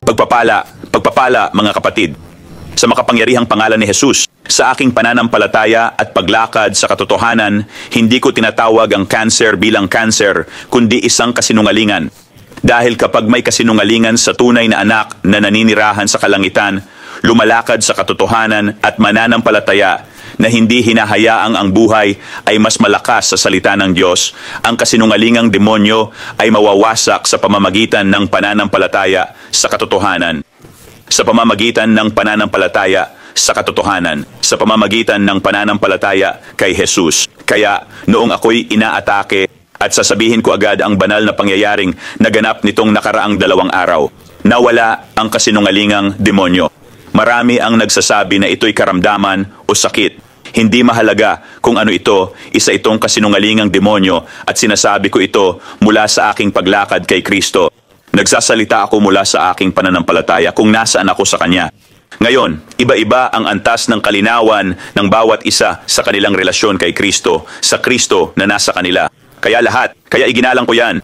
Pagpapala mga kapatid, sa makapangyarihang pangalan ni Jesus, sa aking pananampalataya at paglakad sa katotohanan, hindi ko tinatawag ang cancer bilang cancer, kundi isang kasinungalingan. Dahil kapag may kasinungalingan sa tunay na anak na naninirahan sa kalangitan, lumalakad sa katotohanan at mananampalataya na hindi hinahayaang ang buhay ay mas malakas sa salita ng Diyos, ang kasinungalingang demonyo ay mawawasak sa pamamagitan ng pananampalataya sa katotohanan. Sa pamamagitan ng pananampalataya sa katotohanan, sa pamamagitan ng pananampalataya kay Jesus. Kaya noong ako'y inaatake at sasabihin ko agad ang banal na pangyayaring naganap nitong nakaraang 2 araw, nawala ang kasinungalingang demonyo. Marami ang nagsasabi na ito'y karamdaman o sakit. Hindi mahalaga kung ano ito, isa itong kasinungalingang demonyo at sinasabi ko ito mula sa aking paglakad kay Kristo. Nagsasalita ako mula sa aking pananampalataya kung nasaan ako sa Kanya. Ngayon, iba-iba ang antas ng kalinawan ng bawat isa sa kanilang relasyon kay Kristo, sa Kristo na nasa kanila. Kaya iginalang ko yan.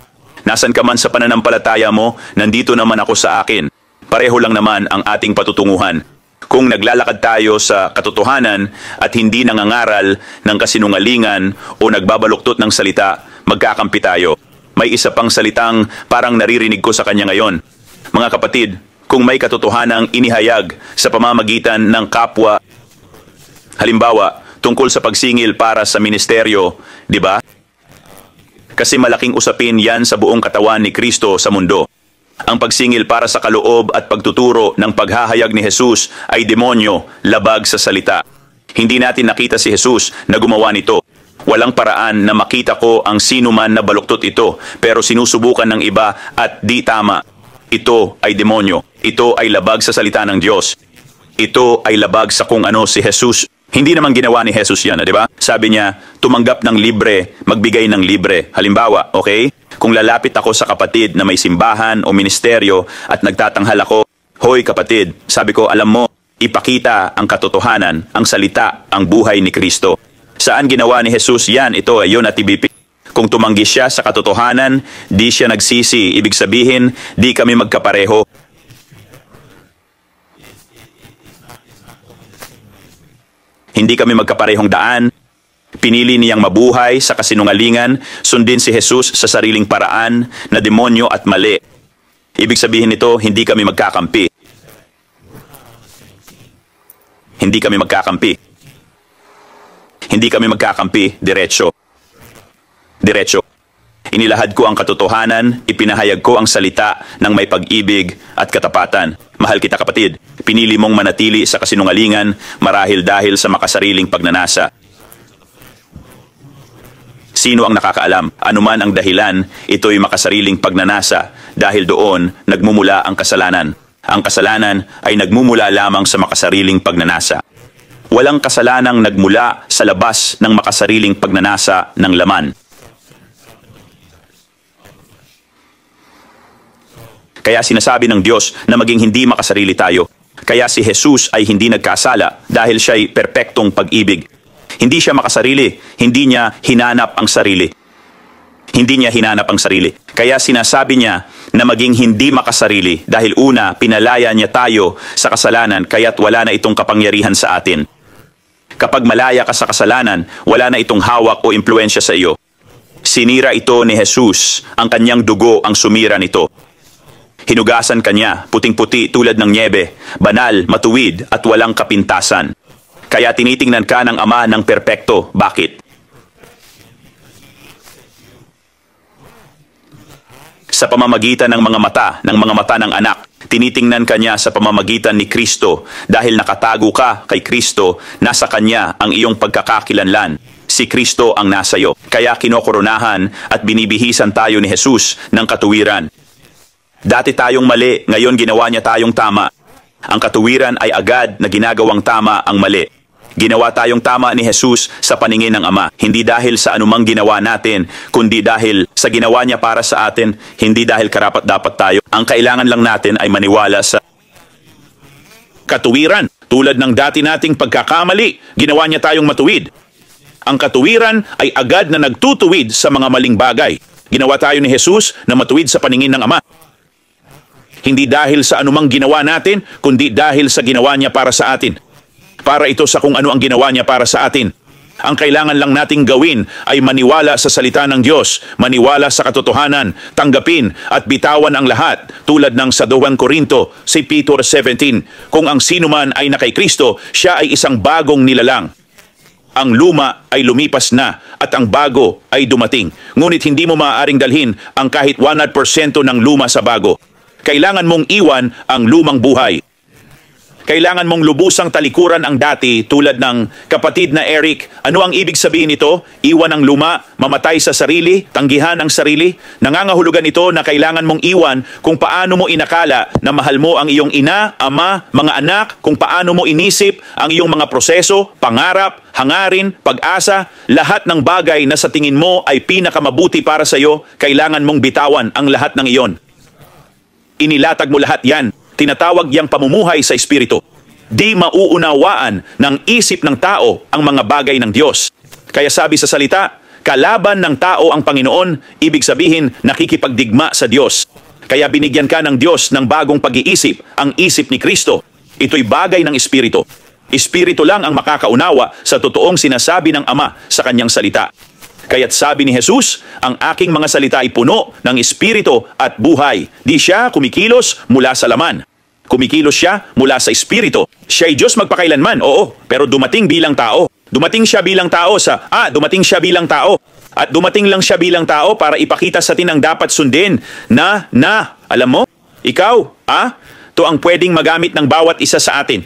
Nasan ka man sa pananampalataya mo, nandito naman ako sa akin. Pareho lang naman ang ating patutunguhan. Kung naglalakad tayo sa katotohanan at hindi nangangaral ng kasinungalingan o nagbabaluktot ng salita, magkakampi tayo. May isa pang salitang parang naririnig ko sa kanya ngayon. Mga kapatid, kung may katotohanang inihayag sa pamamagitan ng kapwa, halimbawa, tungkol sa pagsingil para sa ministeryo, di ba? Kasi malaking usapin yan sa buong katawan ni Kristo sa mundo. Ang pagsingil para sa kaloob at pagtuturo ng paghahayag ni Jesus ay demonyo, labag sa salita. Hindi natin nakita si Jesus na gumawa nito. Walang paraan na makita ko ang sino man na baluktot ito, pero sinusubukan ng iba at di tama. Ito ay demonyo. Ito ay labag sa salita ng Diyos. Ito ay labag sa kung ano si Jesus. Hindi naman ginawa ni Jesus yan, di ba? Sabi niya, tumanggap ng libre, magbigay ng libre. Halimbawa, okay? Kung lalapit ako sa kapatid na may simbahan o ministeryo at nagtatanghal ako, hoy kapatid, sabi ko, alam mo, ipakita ang katotohanan, ang salita, ang buhay ni Kristo. Saan ginawa ni Jesus yan? Ito ay yun at TBP. Kung tumanggi siya sa katotohanan, di siya nagsisi. Ibig sabihin, di kami magkapareho. Hindi kami magkaparehong daan. Pinili niyang mabuhay sa kasinungalingan, sundin si Jesus sa sariling paraan na demonyo at mali. Ibig sabihin nito, hindi kami magkakampi. Hindi kami magkakampi. Hindi kami magkakampi, diretso. Diretso. Inilahad ko ang katotohanan, ipinahayag ko ang salita ng may pag-ibig at katapatan. Mahal kita kapatid, pinili mong manatili sa kasinungalingan marahil dahil sa makasariling pagnanasa. Sino ang nakakaalam? Anuman ang dahilan, ito'y makasariling pagnanasa dahil doon nagmumula ang kasalanan. Ang kasalanan ay nagmumula lamang sa makasariling pagnanasa. Walang kasalanang nagmula sa labas ng makasariling pagnanasa ng laman. Kaya sinasabi ng Diyos na maging hindi makasarili tayo. Kaya si Jesus ay hindi nagkasala dahil siya'y perpektong pag-ibig. Hindi siya makasarili, hindi niya hinanap ang sarili. Hindi niya hinanap ang sarili. Kaya sinasabi niya na maging hindi makasarili dahil una, pinalaya niya tayo sa kasalanan kaya't wala na itong kapangyarihan sa atin. Kapag malaya ka sa kasalanan, wala na itong hawak o impluensya sa iyo. Sinira ito ni Jesus, ang kanyang dugo ang sumira nito. Hinugasan kanya, puting-puti tulad ng nyebe, banal, matuwid at walang kapintasan. Kaya tinitingnan ka ng Ama ng perpekto. Bakit? Sa pamamagitan ng mga mata ng anak, tinitingnan ka niya sa pamamagitan ni Kristo. Dahil nakatago ka kay Kristo, nasa Kanya ang iyong pagkakakilanlan. Si Kristo ang nasa iyo. Kaya kinokoronahan at binibihisan tayo ni Jesus ng katuwiran. Dati tayong mali, ngayon ginawa niya tayong tama. Ang katuwiran ay agad na ginagawang tama ang mali. Ginawa tayong tama ni Jesus sa paningin ng Ama. Hindi dahil sa anumang ginawa natin, kundi dahil sa ginawa niya para sa atin, hindi dahil karapat-dapat tayo. Ang kailangan lang natin ay maniwala sa katuwiran. Tulad ng dati nating pagkakamali, ginawa niya tayong matuwid. Ang katuwiran ay agad na nagtutuwid sa mga maling bagay. Ginawa tayo ni Jesus na matuwid sa paningin ng Ama. Hindi dahil sa anumang ginawa natin, kundi dahil sa ginawa niya para sa atin. Para ito sa kung ano ang ginawa niya para sa atin. Ang kailangan lang nating gawin ay maniwala sa salita ng Diyos, maniwala sa katotohanan, tanggapin at bitawan ang lahat tulad ng sa 2 Korinto, si Peter 17. Kung ang sino man ay na kay Kristo, siya ay isang bagong nilalang. Ang luma ay lumipas na at ang bago ay dumating. Ngunit hindi mo maaaring dalhin ang kahit 100% ng luma sa bago. Kailangan mong iwan ang lumang buhay. Kailangan mong lubusang talikuran ang dati tulad ng kapatid na Eric. Ano ang ibig sabihin nito? Iwan ang luma, mamatay sa sarili, tanggihan ang sarili. Nangangahulugan ito na kailangan mong iwan kung paano mo inakala na mahal mo ang iyong ina, ama, mga anak, kung paano mo inisip ang iyong mga proseso, pangarap, hangarin, pag-asa, lahat ng bagay na sa tingin mo ay pinakamabuti para sa iyo, kailangan mong bitawan ang lahat ng iyon. Inilatag mo lahat yan. Tinatawag yang pamumuhay sa Espiritu. Di mauunawaan ng isip ng tao ang mga bagay ng Diyos. Kaya sabi sa salita, kalaban ng tao ang Panginoon, ibig sabihin nakikipagdigma sa Diyos. Kaya binigyan ka ng Diyos ng bagong pag-iisip, ang isip ni Kristo. Ito'y bagay ng Espiritu. Espiritu lang ang makakaunawa sa totoong sinasabi ng Ama sa kanyang salita. Kaya't sabi ni Jesus, ang aking mga salita ay puno ng Espiritu at buhay. Di siya kumikilos mula sa laman. Kumikilos siya mula sa Espiritu. Siya ay Diyos magpakailanman, oo, pero dumating bilang tao. Dumating siya bilang tao dumating siya bilang tao. At dumating lang siya bilang tao para ipakita sa atin ang dapat sundin alam mo, ikaw, to ang pwedeng magamit ng bawat isa sa atin.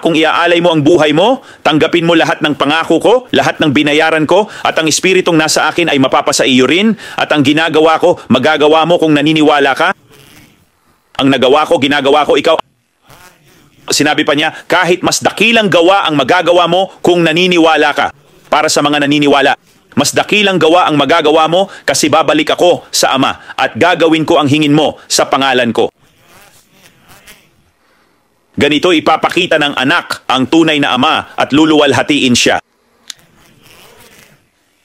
Kung iaalay mo ang buhay mo, tanggapin mo lahat ng pangako ko, lahat ng binayaran ko, at ang Espiritong nasa akin ay mapapasa iyo rin, at ang ginagawa ko, magagawa mo kung naniniwala ka. Ang nagawa ko, ginagawa ko, ikaw. Sinabi pa niya, kahit mas dakilang gawa ang magagawa mo kung naniniwala ka. Para sa mga naniniwala, mas dakilang gawa ang magagawa mo kasi babalik ako sa Ama at gagawin ko ang hingin mo sa pangalan ko. Ganito ipapakita ng anak ang tunay na ama at luluwalhatiin siya.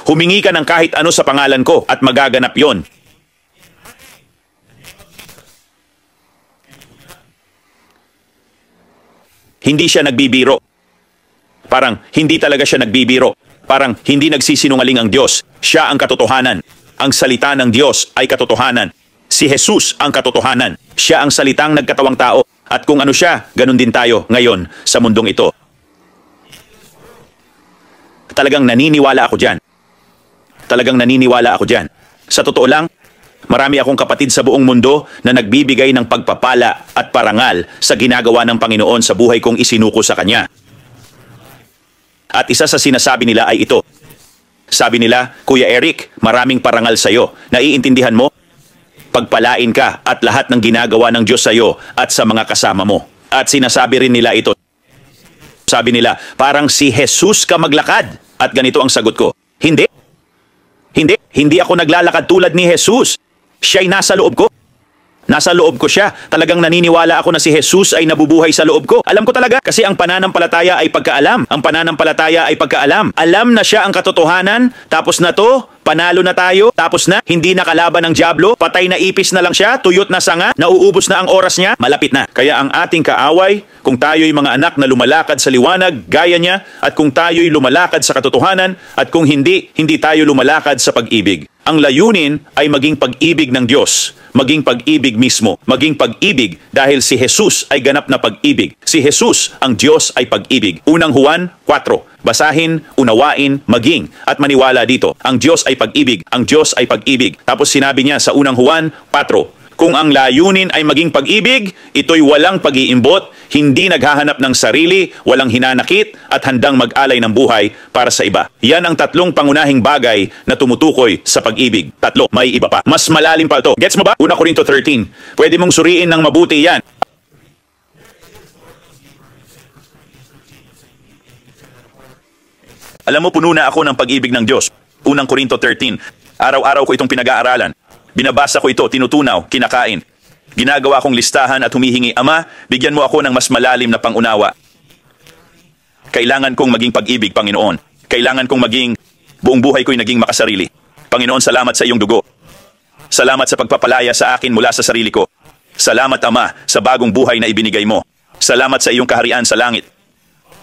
Humingi ka ng kahit ano sa pangalan ko at magaganap yon. Hindi siya nagbibiro. Parang hindi talaga siya nagbibiro. Parang hindi nagsisinungaling ang Diyos. Siya ang katotohanan. Ang salita ng Diyos ay katotohanan. Si Jesus ang katotohanan. Siya ang salitang nagkatawang tao. At kung ano siya, ganun din tayo ngayon sa mundong ito. Talagang naniniwala ako dyan. Talagang naniniwala ako dyan. Sa totoo lang, marami akong kapatid sa buong mundo na nagbibigay ng pagpapala at parangal sa ginagawa ng Panginoon sa buhay kong isinuko sa Kanya. At isa sa sinasabi nila ay ito. Sabi nila, Kuya Eric, maraming parangal sa iyo. Naiintindihan mo? Pagpalain ka at lahat ng ginagawa ng Diyos sa iyo at sa mga kasama mo. At sinasabi rin nila ito. Sabi nila, parang si Jesus ka maglakad. At ganito ang sagot ko, hindi. Hindi ako naglalakad tulad ni Jesus. Siya'y nasa loob ko. Nasa loob ko siya. Talagang naniniwala ako na si Jesus ay nabubuhay sa loob ko. Alam ko talaga kasi ang pananampalataya ay pagkaalam. Ang pananampalataya ay pagkaalam. Alam na siya ang katotohanan. Tapos na to, panalo na tayo. Tapos na, hindi nakalaban ng dyablo. Patay na ipis na lang siya. Tuyot na sanga. Nauubos na ang oras niya. Malapit na. Kaya ang ating kaaway, kung tayo'y mga anak na lumalakad sa liwanag, gaya niya, at kung tayo'y lumalakad sa katotohanan, at kung hindi tayo lumalakad sa pag-ibig. Ang layunin ay maging pag-ibig ng Diyos. Maging pag-ibig mismo. Maging pag-ibig dahil si Jesus ay ganap na pag-ibig. Si Jesus, ang Diyos ay pag-ibig. Unang Juan 4. Basahin, unawain, maging, at maniwala dito. Ang Diyos ay pag-ibig. Ang Diyos ay pag-ibig. Tapos sinabi niya sa unang Juan 4. Kung ang layunin ay maging pag-ibig, ito'y walang pag-iimbot, hindi naghahanap ng sarili, walang hinanakit, at handang mag-alay ng buhay para sa iba. Yan ang tatlong pangunahing bagay na tumutukoy sa pag-ibig. Tatlo, may iba pa. Mas malalim pa ito. Gets mo ba? 1 Korinto 13. Pwede mong suriin ng mabuti yan. Alam mo, puno na ako ng pag-ibig ng Diyos. 1 Korinto 13. Araw-araw ko itong pinag-aaralan. Binabasa ko ito, tinutunaw, kinakain. Ginagawa kong listahan at humihingi, Ama, bigyan mo ako ng mas malalim na pangunawa. Kailangan kong maging pag-ibig, Panginoon. Kailangan kong maging buong buhay ko'y naging makasarili. Panginoon, salamat sa iyong dugo. Salamat sa pagpapalaya sa akin mula sa sarili ko. Salamat, Ama, sa bagong buhay na ibinigay mo. Salamat sa iyong kaharian sa langit.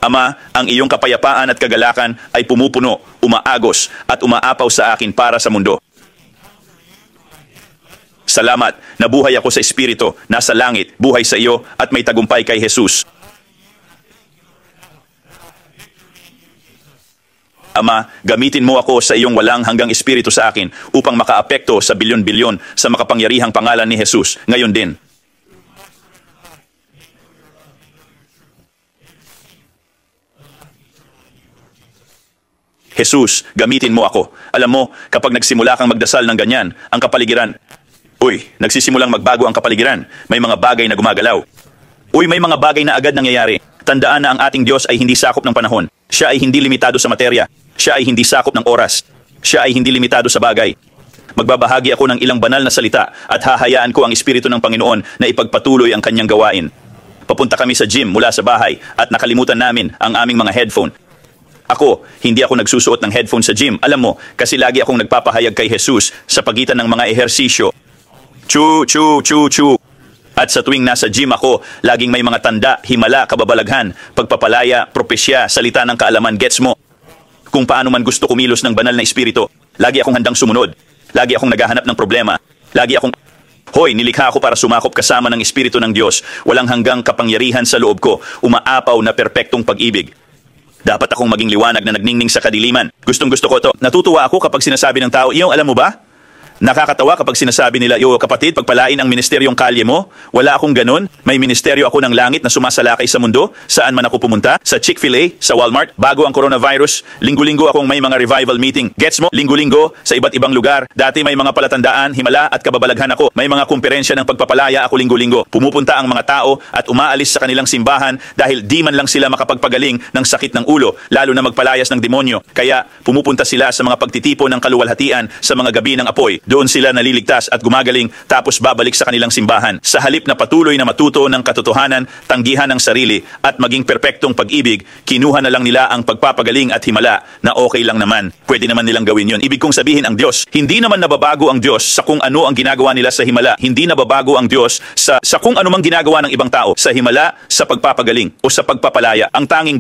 Ama, ang iyong kapayapaan at kagalakan ay pumupuno, umaagos at umaapaw sa akin para sa mundo. Salamat, nabuhay ako sa Espiritu, nasa langit, buhay sa iyo at may tagumpay kay Jesus. Ama, gamitin mo ako sa iyong walang hanggang Espiritu sa akin upang makaapekto sa bilyon-bilyon sa makapangyarihang pangalan ni Jesus ngayon din. Jesus, gamitin mo ako. Alam mo, kapag nagsimula kang magdasal ng ganyan, ang kapaligiran, nagsisimulang magbago ang kapaligiran. May mga bagay na gumagalaw. May mga bagay na agad nangyayari. Tandaan na ang ating Diyos ay hindi sakop ng panahon. Siya ay hindi limitado sa materya. Siya ay hindi sakop ng oras. Siya ay hindi limitado sa bagay. Magbabahagi ako ng ilang banal na salita at hahayaan ko ang Espiritu ng Panginoon na ipagpatuloy ang kanyang gawain. Papunta kami sa gym mula sa bahay at nakalimutan namin ang aming mga headphone. Hindi ako nagsusuot ng headphone sa gym. Alam mo, kasi lagi akong nagpapahayag kay Jesus sa pagitan ng mga ehersisyo. Chu, chu, chu, chu. At sa tuwing nasa gym ako, laging may mga tanda, himala, kababalaghan, pagpapalaya, propesya, salita ng kaalaman, gets mo? Kung paano man gusto kumilos ng banal na espiritu, lagi akong handang sumunod. Lagi akong naghahanap ng problema. Nilikha ako para sumakop kasama ng Espiritu ng Diyos. Walang hanggang kapangyarihan sa loob ko, umaapaw na perpektong pag-ibig. Dapat akong maging liwanag na nagningning sa kadiliman. Gustong-gusto ko to. Natutuwa ako kapag sinasabi ng tao, alam mo ba? Nakakatawa kapag sinasabi nila, kapatid, pagpalain ang ministeryong kalye mo. Wala akong ganun. May ministeryo ako ng langit na sumasalakay sa mundo. Saan man ako pumunta? Sa Chick-fil-A, sa Walmart, bago ang coronavirus. Linggo-linggo akong may mga revival meeting. Gets mo? Linggo-linggo, sa iba't ibang lugar. Dati may mga palatandaan, himala at kababalaghan ako. May mga kumperensya ng pagpapalaya ako linggo-linggo. Pumupunta ang mga tao at umaalis sa kanilang simbahan dahil di man lang sila makapagpagaling ng sakit ng ulo, lalo na magpalayas ng demonyo. Kaya pumupunta sila sa mga pagtitipon ng kaluwalhatian sa mga gabi ng apoy. Doon sila naliligtas at gumagaling tapos babalik sa kanilang simbahan. Sa halip na patuloy na matuto ng katotohanan, tanggihan ng sarili at maging perpektong pag-ibig, kinuha na lang nila ang pagpapagaling at himala na okay lang naman. Pwede naman nilang gawin yun. Ibig kong sabihin ang Diyos, hindi naman nababago ang Diyos sa kung ano ang ginagawa nila sa himala. Hindi nababago ang Diyos sa kung ano mang ginagawa ng ibang tao. Sa himala, sa pagpapagaling o sa pagpapalaya. Ang tanging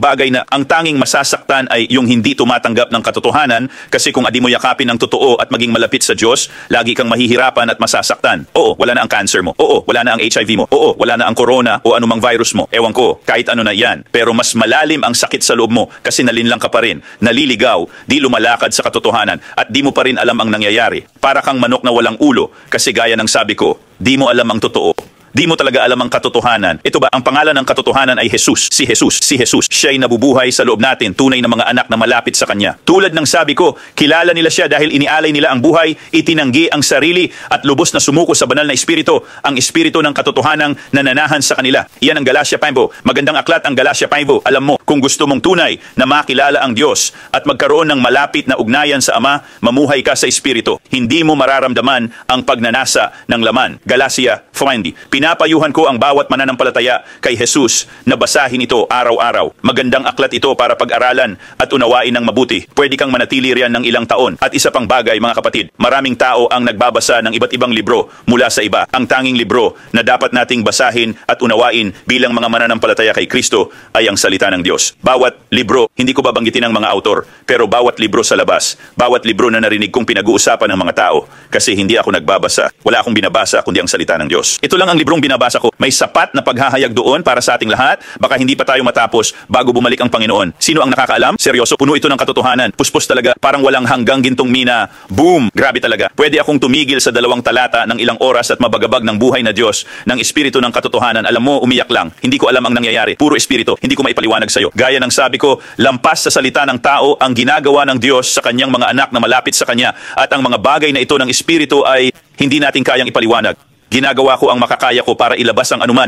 masasaktan ay yung hindi tumatanggap ng katotohanan kasi kung adi mo yakapin ang totoo at maging malapit sa Diyos, lagi kang mahihirapan at masasaktan. Wala na ang cancer mo. Wala na ang HIV mo. Wala na ang corona o anumang virus mo. Ewan ko, kahit ano na yan. Pero mas malalim ang sakit sa loob mo kasi nalinlang ka pa rin. Naliligaw, di lumalakad sa katotohanan at di mo pa rin alam ang nangyayari. Para kang manok na walang ulo kasi gaya ng sabi ko, di mo alam ang totoo. Di mo talaga alam ang katotohanan. Ito ba, ang pangalan ng katotohanan ay Jesus. Si Jesus. Siya'y nabubuhay sa loob natin, tunay na mga anak na malapit sa Kanya. Tulad ng sabi ko, kilala nila Siya dahil inialay nila ang buhay, itinanggi ang sarili at lubos na sumuko sa banal na espiritu, ang espiritu ng katotohanang nananahan sa kanila. Iyan ang Galatia 5. Magandang aklat ang Galatia 5. Alam mo, kung gusto mong tunay na makilala ang Diyos at magkaroon ng malapit na ugnayan sa Ama, mamuhay ka sa espiritu. Hindi mo mararamdaman ang pagnanasa ng laman. Galatia 5. Pinapayuhan ko ang bawat mananampalataya kay Jesus na basahin ito araw-araw. Magandang aklat ito para pag-aralan at unawain ng mabuti. Pwede kang manatili riyan ng ilang taon. At isa pang bagay, mga kapatid, maraming tao ang nagbabasa ng iba't ibang libro mula sa iba. Ang tanging libro na dapat nating basahin at unawain bilang mga mananampalataya kay Kristo ay ang salita ng Diyos. Bawat libro, hindi ko babanggitin ang mga autor, pero bawat libro sa labas, bawat libro na narinig kong pinag-uusapan ng mga tao, kasi hindi ako nagbabasa, wala akong binabasa kundi ang salita ng Diyos. Ito lang ang librong binabasa ko. May sapat na paghahayag doon para sa ating lahat. Baka hindi pa tayo matapos bago bumalik ang Panginoon. Sino ang nakakaalam? Seryoso, puno ito ng katotohanan. Puspos talaga, parang walang hanggang gintong mina. Boom! Grabe talaga. Pwede akong tumigil sa 2 talata ng ilang oras at mabagabag ng buhay na Diyos, ng espiritu ng katotohanan. Alam mo, umiyak lang. Hindi ko alam ang nangyayari. Puro espiritu. Hindi ko maipaliwanag sa'yo. Gaya ng sabi ko, lampas sa salita ng tao ang ginagawa ng Diyos sa kanyang mga anak na malapit sa Kanya. At ang mga bagay na ito ng espiritu ay hindi natin kayang ipaliwanag. Ginagawa ko ang makakaya ko para ilabas ang anuman.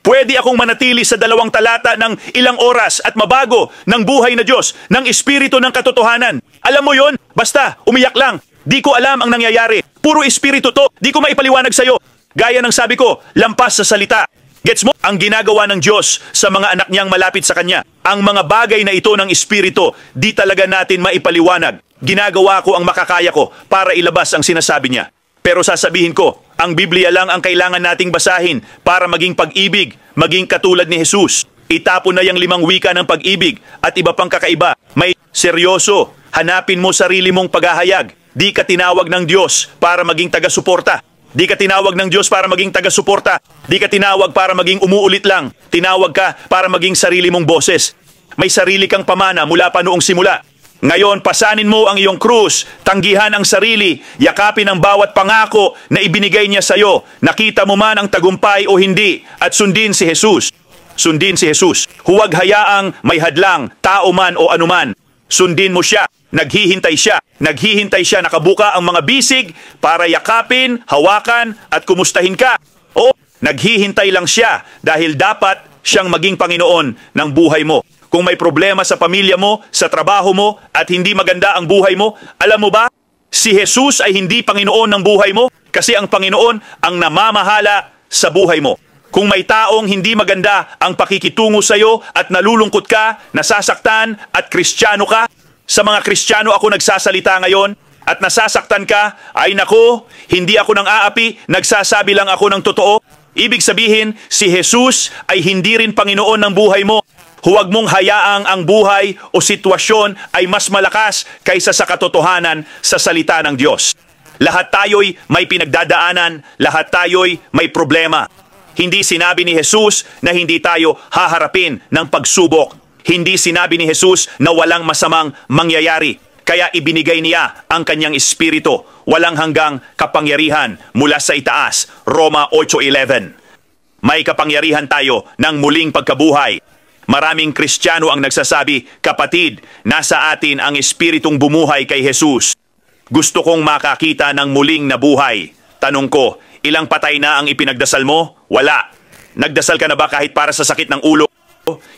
Pwede akong manatili sa 2 talata ng ilang oras at mabago ng buhay na Diyos, ng espiritu ng katotohanan. Alam mo yon? Basta, umiyak lang. Di ko alam ang nangyayari. Puro espiritu to. Di ko maipaliwanag sa'yo. Gaya ng sabi ko, lampas sa salita. Gets mo? Ang ginagawa ng Diyos sa mga anak niyang malapit sa Kanya. Ang mga bagay na ito ng espiritu, di talaga natin maipaliwanag. Ginagawa ko ang makakaya ko para ilabas ang sinasabi niya. Pero sasabihin ko, ang Biblia lang ang kailangan nating basahin para maging pag-ibig, maging katulad ni Jesus. Itapon na yung 5 wika ng pag-ibig at iba pang kakaiba. May seryoso, hanapin mo sarili mong paghahayag. Di ka tinawag ng Diyos para maging taga-suporta. Di ka tinawag ng Diyos para maging taga-suporta. Di ka tinawag para maging umuulit lang. Tinawag ka para maging sarili mong boses. May sarili kang pamana mula pa noong simula. Ngayon, pasanin mo ang iyong krus, tanggihan ang sarili, yakapin ang bawat pangako na ibinigay niya sa iyo. Nakita mo man ang tagumpay o hindi, at sundin si Jesus. Sundin si Jesus. Huwag hayaang may hadlang, tao man o anuman. Sundin mo siya. Naghihintay siya. Naghihintay siya, nakabuka ang mga bisig para yakapin, hawakan at kumustahin ka. O, naghihintay lang siya dahil dapat siyang maging Panginoon ng buhay mo. Kung may problema sa pamilya mo, sa trabaho mo, at hindi maganda ang buhay mo, alam mo ba, si Jesus ay hindi Panginoon ng buhay mo kasi ang Panginoon ang namamahala sa buhay mo. Kung may taong hindi maganda ang pakikitungo sa iyo at nalulungkot ka, nasasaktan at Kristiyano ka, sa mga Kristiyano ako nagsasalita ngayon at nasasaktan ka, ay nako, hindi ako nang aapi, nagsasabi lang ako ng totoo. Ibig sabihin, si Jesus ay hindi rin Panginoon ng buhay mo. Huwag mong hayaang ang buhay o sitwasyon ay mas malakas kaysa sa katotohanan sa salita ng Diyos. Lahat tayo'y may pinagdadaanan, lahat tayo'y may problema. Hindi sinabi ni Jesus na hindi tayo haharapin ng pagsubok. Hindi sinabi ni Jesus na walang masamang mangyayari. Kaya ibinigay niya ang kanyang espiritu, walang hanggang kapangyarihan mula sa itaas. Roma 8:11. May kapangyarihan tayo ng muling pagkabuhay. Maraming Kristiyano ang nagsasabi, kapatid, nasa atin ang espiritong bumuhay kay Jesus. Gusto kong makakita ng muling na buhay. Tanong ko, ilang patay na ang ipinagdasal mo? Wala. Nagdasal ka na ba kahit para sa sakit ng ulo?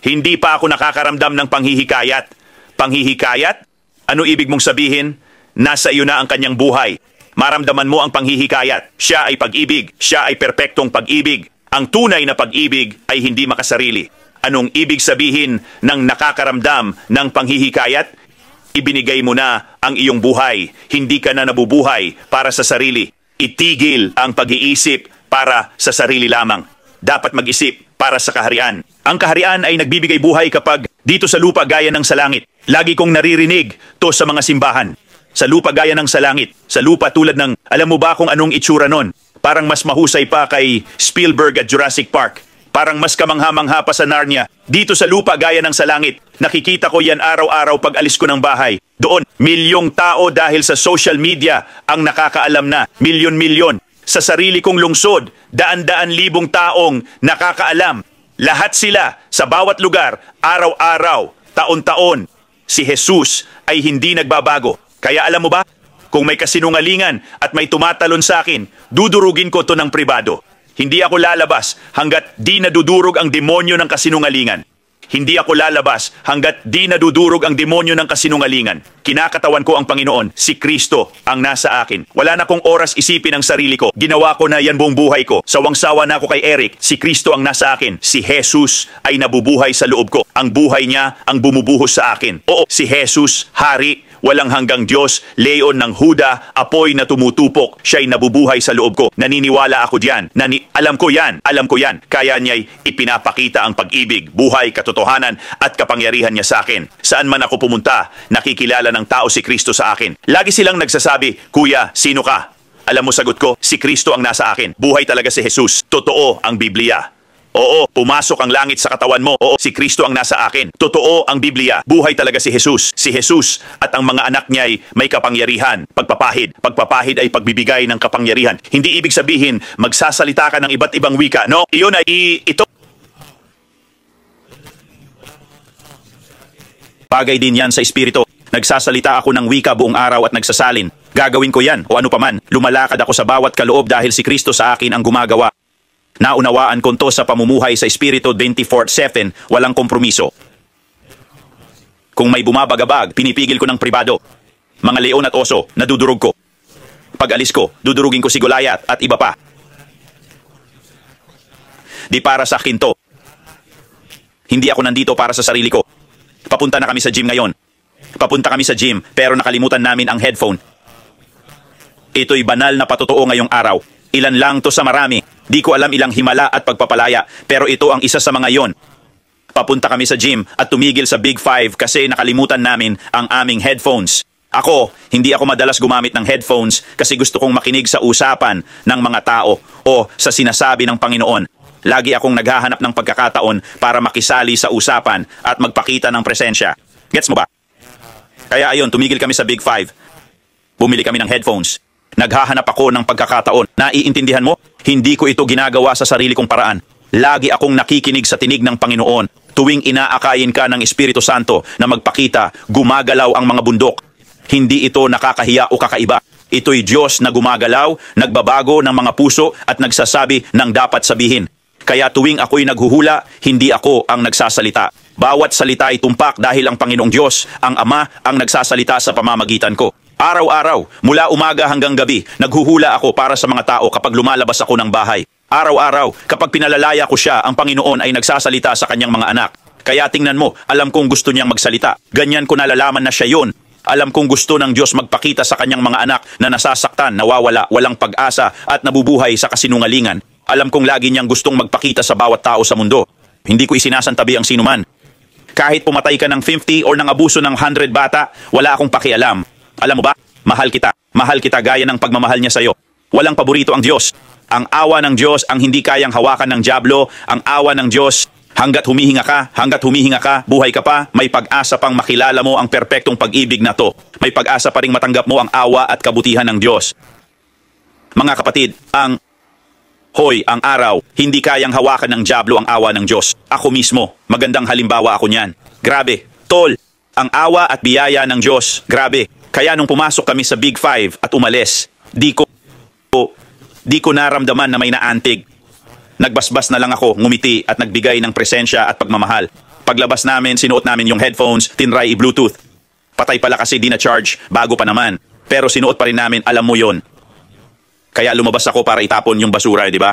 Hindi pa ako nakakaramdam ng panghihikayat. Panghihikayat? Ano ibig mong sabihin? Nasa iyo na ang kanyang buhay. Maramdaman mo ang panghihikayat. Siya ay pag-ibig. Siya ay perpektong pag-ibig. Ang tunay na pag-ibig ay hindi makasarili. Anong ibig sabihin ng nakakaramdam ng panghihikayat? Ibinigay mo na ang iyong buhay. Hindi ka na nabubuhay para sa sarili. Itigil ang pag-iisip para sa sarili lamang. Dapat mag-isip para sa kaharian. Ang kaharian ay nagbibigay buhay kapag dito sa lupa gaya ng sa langit. Lagi kong naririnig to sa mga simbahan. Sa lupa gaya ng sa langit. Sa lupa tulad ng, alam mo ba kung anong itsura nun? Parang mas mahusay pa kay Spielberg at Jurassic Park. Parang mas kamangha-mangha pa sa Narnia. Dito sa lupa gaya ng sa langit. Nakikita ko yan araw-araw pag alis ko ng bahay. Doon, milyong tao dahil sa social media ang nakakaalam na. Milyon-milyon. Sa sarili kong lungsod, daan-daan libong taong nakakaalam. Lahat sila, sa bawat lugar, araw-araw, taon-taon. Si Jesus ay hindi nagbabago. Kaya alam mo ba, kung may kasinungalingan at may tumatalon sa akin, dudurugin ko to ng pribado. Hindi ako lalabas hanggat di nadudurog ang demonyo ng kasinungalingan. Hindi ako lalabas hanggat di nadudurog ang demonyo ng kasinungalingan. Kinakatawan ko ang Panginoon, si Kristo ang nasa akin. Wala na kong oras isipin ang sarili ko. Ginawa ko na yan buong buhay ko. Sawang-sawa na ako kay Eric, si Kristo ang nasa akin. Si Jesus ay nabubuhay sa loob ko. Ang buhay niya ang bumubuhos sa akin. Oo, si Jesus, Hari, walang hanggang Diyos, Leon ng Huda, apoy na tumutupok, siya'y nabubuhay sa loob ko. Naniniwala ako diyan. Alam ko yan, alam ko yan. Kaya niya'y ipinapakita ang pag-ibig, buhay, katotohanan at kapangyarihan niya sa akin. Saan man ako pumunta, nakikilala ng tao si Kristo sa akin. Lagi silang nagsasabi, Kuya, sino ka? Alam mo sagot ko, si Kristo ang nasa akin. Buhay talaga si Jesus. Totoo ang Biblia. Oo, pumasok ang langit sa katawan mo. Oo, si Kristo ang nasa akin. Totoo ang Biblia. Buhay talaga si Jesus. Si Jesus at ang mga anak niya ay may kapangyarihan. Pagpapahid. Pagpapahid ay pagbibigay ng kapangyarihan. Hindi ibig sabihin magsasalita ka ng iba't ibang wika. No, iyon ay ito. Bagay din yan sa espiritu. Nagsasalita ako ng wika buong araw at nagsasalin. Gagawin ko yan o ano paman. Lumalakad ako sa bawat kaloob dahil si Kristo sa akin ang gumagawa. Naunawaan ko to sa pamumuhay sa Espiritu 24/7, walang kompromiso. Kung may bumabagabag, pinipigil ko ng pribado. Mga leon at oso, nadudurog ko. Pag alis ko, dudurugin ko si Goliath at iba pa. Di para sa akin to. Hindi ako nandito para sa sarili ko. Papunta na kami sa gym ngayon. Papunta kami sa gym, pero nakalimutan namin ang headphone. Ito'y banal na patotoo ngayong araw. Ilan lang to sa marami. Di ko alam ilang himala at pagpapalaya, pero ito ang isa sa mga yon. Papunta kami sa gym at tumigil sa Big Five kasi nakalimutan namin ang aming headphones. Ako, hindi ako madalas gumamit ng headphones kasi gusto kong makinig sa usapan ng mga tao o sa sinasabi ng Panginoon. Lagi akong naghahanap ng pagkakataon para makisali sa usapan at magpakita ng presensya. Gets mo ba? Kaya ayun, tumigil kami sa Big Five. Bumili kami ng headphones. Naghahanap ako ng pagkakataon. Naiintindihan mo? Hindi ko ito ginagawa sa sarili kong paraan. Lagi akong nakikinig sa tinig ng Panginoon. Tuwing inaakayin ka ng Espiritu Santo na magpakita, gumagalaw ang mga bundok. Hindi ito nakakahiya o kakaiba. Ito'y Diyos na gumagalaw, nagbabago ng mga puso at nagsasabi ng dapat sabihin. Kaya tuwing ako'y naghuhula, hindi ako ang nagsasalita. Bawat salita ay tumpak dahil ang Panginoong Diyos, ang Ama, ang nagsasalita sa pamamagitan ko. Araw-araw, mula umaga hanggang gabi, naghuhula ako para sa mga tao kapag lumalabas ako ng bahay. Araw-araw, kapag pinalalaya ko siya, ang Panginoon ay nagsasalita sa kanyang mga anak. Kaya tingnan mo, alam kong gusto niyang magsalita. Ganyan ko nalalaman na siya yun. Alam kong gusto ng Diyos magpakita sa kanyang mga anak na nasasaktan, nawawala, walang pag-asa at nabubuhay sa kasinungalingan. Alam kong lagi niyang gustong magpakita sa bawat tao sa mundo. Hindi ko isinasantabi ang sinuman. Kahit pumatay ka ng 50 o ng abuso ng 100 bata, wala akong pakialam. Alam mo ba? Mahal kita. Mahal kita gaya ng pagmamahal niya sa'yo. Walang paborito ang Diyos. Ang awa ng Diyos ang hindi kayang hawakan ng dyablo. Ang awa ng Diyos, hanggat humihinga ka, buhay ka pa, may pag-asa pang makilala mo ang perpektong pag-ibig na to. May pag-asa pa ring matanggap mo ang awa at kabutihan ng Diyos. Mga kapatid, ang araw, hindi kayang hawakan ng dyablo ang awa ng Diyos. Ako mismo, magandang halimbawa ako niyan. Grabe, tol, ang awa at biyaya ng Diyos, grabe. Kaya nung pumasok kami sa Big Five at umalis, di ko naramdaman na may naantig. Nagbasbas na lang ako, ngumiti at nagbigay ng presensya at pagmamahal. Paglabas namin, sinuot namin yung headphones, tinry i-Bluetooth. Patay pala kasi di na-charge, bago pa naman. Pero sinuot pa rin namin, alam mo yon. Kaya lumabas ako para itapon yung basura, di ba?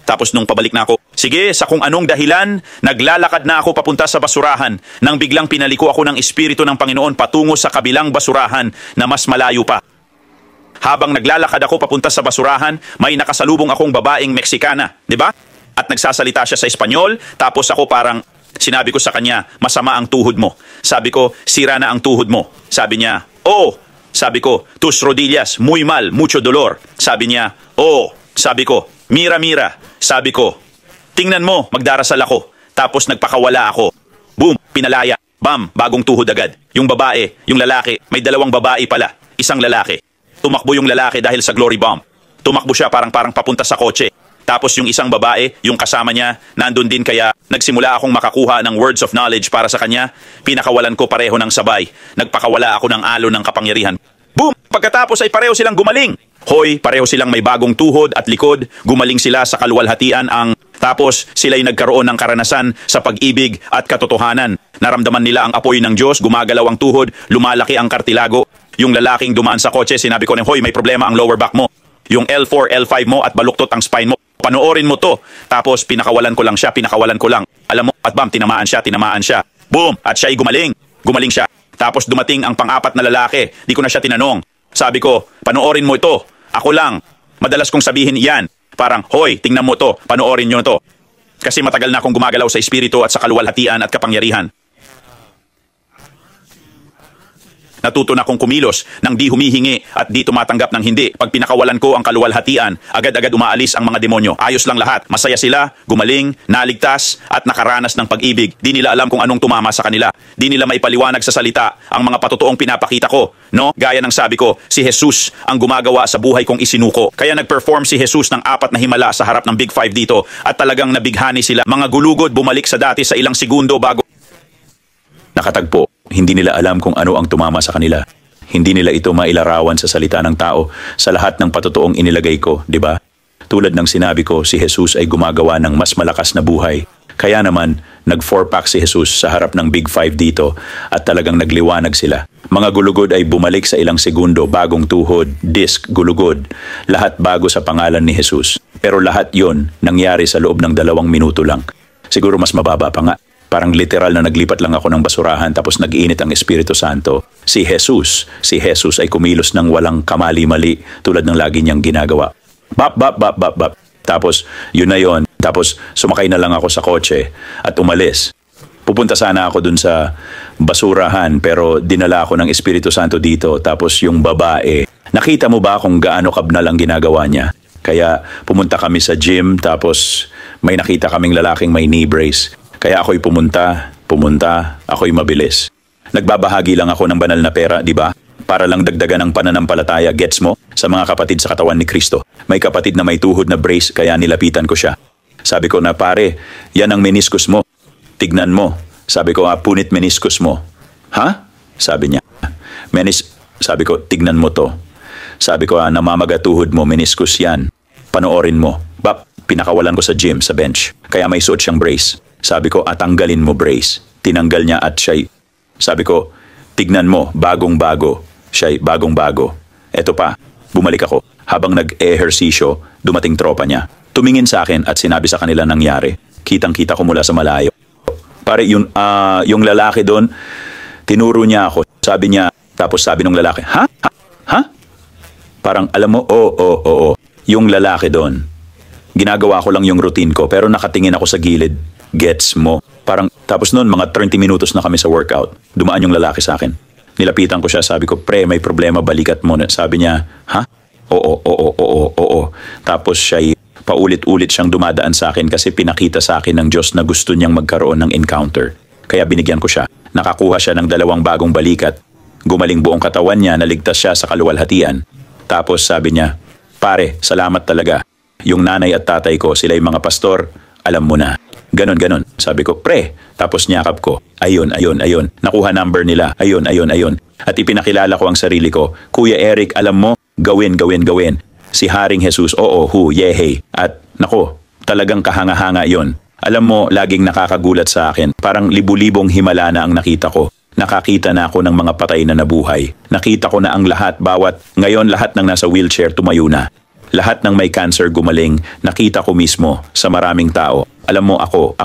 Tapos nung pabalik na ako, sige, sa kung anong dahilan, naglalakad na ako papunta sa basurahan nang biglang pinaliko ako ng Espiritu ng Panginoon patungo sa kabilang basurahan na mas malayo pa. Habang naglalakad ako papunta sa basurahan, may nakasalubong akong babaeng Meksikana, di ba? At nagsasalita siya sa Espanyol, tapos ako parang sinabi ko sa kanya, masama ang tuhod mo. Sabi ko, sira na ang tuhod mo. Sabi niya, oh. Sabi ko, tus rodillas, muy mal, mucho dolor. Sabi niya, oh. Sabi ko, mira. Sabi ko, tingnan mo, magdarasal ako. Tapos nagpakawala ako. Boom, pinalaya. Bam, bagong tuhod agad. Yung babae, yung lalaki, may dalawang babae pala, isang lalaki. Tumakbo yung lalaki dahil sa glory bomb. Tumakbo siya parang papunta sa kotse. Tapos yung isang babae, yung kasama niya, nandun din kaya nagsimula akong makakuha ng words of knowledge para sa kanya. Pinakawalan ko pareho ng sabay. Nagpakawala ako ng alon ng kapangyarihan. Boom! Pagkatapos ay pareho silang gumaling. Hoy, pareho silang may bagong tuhod at likod. Gumaling sila sa kaluwalhatian tapos sila'y nagkaroon ng karanasan sa pag-ibig at katotohanan. Naramdaman nila ang apoy ng Diyos, gumagalaw ang tuhod, lumalaki ang kartilago. Yung lalaking dumaan sa kotse, sinabi ko na, hoy, may problema ang lower back mo. Yung L4, L5 mo at baluktot ang spine mo. Panoorin mo to. Tapos pinakawalan ko lang siya. Alam mo, at bam, tinamaan siya. Boom! At siya'y gumaling. Gumaling siya. Tapos dumating ang pang-apat na lalaki. Di ko na siya tinanong. Sabi ko, panoorin mo ito. Ako lang. Madalas kong sabihin yan. Parang, hoy, tingnan mo to. Panoorin nyo to. Kasi matagal na akong gumagalaw sa espiritu at sa kaluwalhatian at kapangyarihan. Natuto na akong kumilos nang di humihingi at di tumatanggap ng hindi. Pag pinakawalan ko ang kaluwalhatian, agad-agad umaalis ang mga demonyo. Ayos lang lahat. Masaya sila, gumaling, naligtas, at nakaranas ng pag-ibig. Di nila alam kung anong tumama sa kanila. Di nila maipaliwanag sa salita ang mga patotoong pinapakita ko. No? Gaya ng sabi ko, si Jesus ang gumagawa sa buhay kong isinuko. Kaya nag-perform si Jesus ng 4 na himala sa harap ng Big Five dito at talagang nabighani sila. Mga gulugod bumalik sa dati sa ilang segundo bago nakatagpo. Hindi nila alam kung ano ang tumama sa kanila. Hindi nila ito mailarawan sa salita ng tao sa lahat ng patotoong inilagay ko, di ba? Tulad ng sinabi ko, si Jesus ay gumagawa ng mas malakas na buhay. Kaya naman, nag-4-pack si Jesus sa harap ng Big Five dito at talagang nagliwanag sila. Mga gulugod ay bumalik sa ilang segundo, bagong tuhod, disc, gulugod. Lahat bago sa pangalan ni Jesus. Pero lahat yon nangyari sa loob ng 2 minuto lang. Siguro mas mababa pa nga. Parang literal na naglipat lang ako ng basurahan tapos nag-init ang Espiritu Santo. Si Jesus ay kumilos ng walang kamali-mali tulad ng lagi niyang ginagawa. Bap, bap, bap, bap, bap. Tapos, yun na yun. Tapos, sumakay na lang ako sa kotse at umalis. Pupunta sana ako dun sa basurahan pero dinala ako ng Espiritu Santo dito. Tapos yung babae, nakita mo ba kung gaano kabnal ang ginagawa niya? Kaya pumunta kami sa gym tapos may nakita kaming lalaking may knee brace. Kaya ako'y pumunta, ako'y mabilis. Nagbabahagi lang ako ng banal na pera, di ba? Para lang dagdagan ang pananampalataya, gets mo? Sa mga kapatid sa katawan ni Kristo. May kapatid na may tuhod na brace kaya nilapitan ko siya. Sabi ko na pare, yan ang meniscus mo. Tignan mo. Sabi ko, punit meniscus mo. Ha? Sabi niya. Sabi ko, tignan mo to. Sabi ko, namamagatuhod mo, meniscus yan. Panoorin mo. Pinakawalan ko sa gym, sa bench. Kaya may suot siyang brace. Sabi ko, tanggalin mo brace. Tinanggal niya at siya'y, sabi ko, tignan mo, bagong-bago. Siya'y bagong-bago. Eto pa, bumalik ako. Habang nag-ehersisyo, dumating tropa niya. Tumingin sa akin at sinabi sa kanila nangyari. Kitang-kita ko mula sa malayo. Pare, yung lalaki doon, tinuro niya ako. Sabi niya, tapos sabi ng lalaki, ha? Parang, alam mo, oo. Yung lalaki doon, ginagawa ko lang yung routine ko, pero nakatingin ako sa gilid. Gets mo? Parang, tapos noon, mga 30 minutos na kami sa workout. Dumaan yung lalaki sa akin. Nilapitan ko siya, sabi ko, pre, may problema, balikat mo. Sabi niya, ha? Oo. Tapos siya, paulit-ulit siyang dumadaan sa akin kasi pinakita sa akin ng Diyos na gusto niyang magkaroon ng encounter. Kaya binigyan ko siya. Nakakuha siya ng 2 bagong balikat. Gumaling buong katawan niya, naligtas siya sa kaluwalhatian. Tapos sabi niya, pare, salamat talaga. Yung nanay at tatay ko, sila yung mga pastor, alam mo na. Ganon. Sabi ko, pre. Tapos niyakap ko. Ayun. Nakuha number nila. Ayun. At ipinakilala ko ang sarili ko. Kuya Eric, alam mo, gawin. Si Haring Jesus, yehey. At nako, talagang kahanga-hanga yon. Alam mo, laging nakakagulat sa akin. Parang libu-libong himala na ang nakita ko. Nakakita na ako ng mga patay na nabuhay. Nakita ko na ang lahat, ngayon lahat ng nasa wheelchair tumayo na. Lahat ng may cancer gumaling, nakita ko mismo sa maraming tao. Alam mo ako,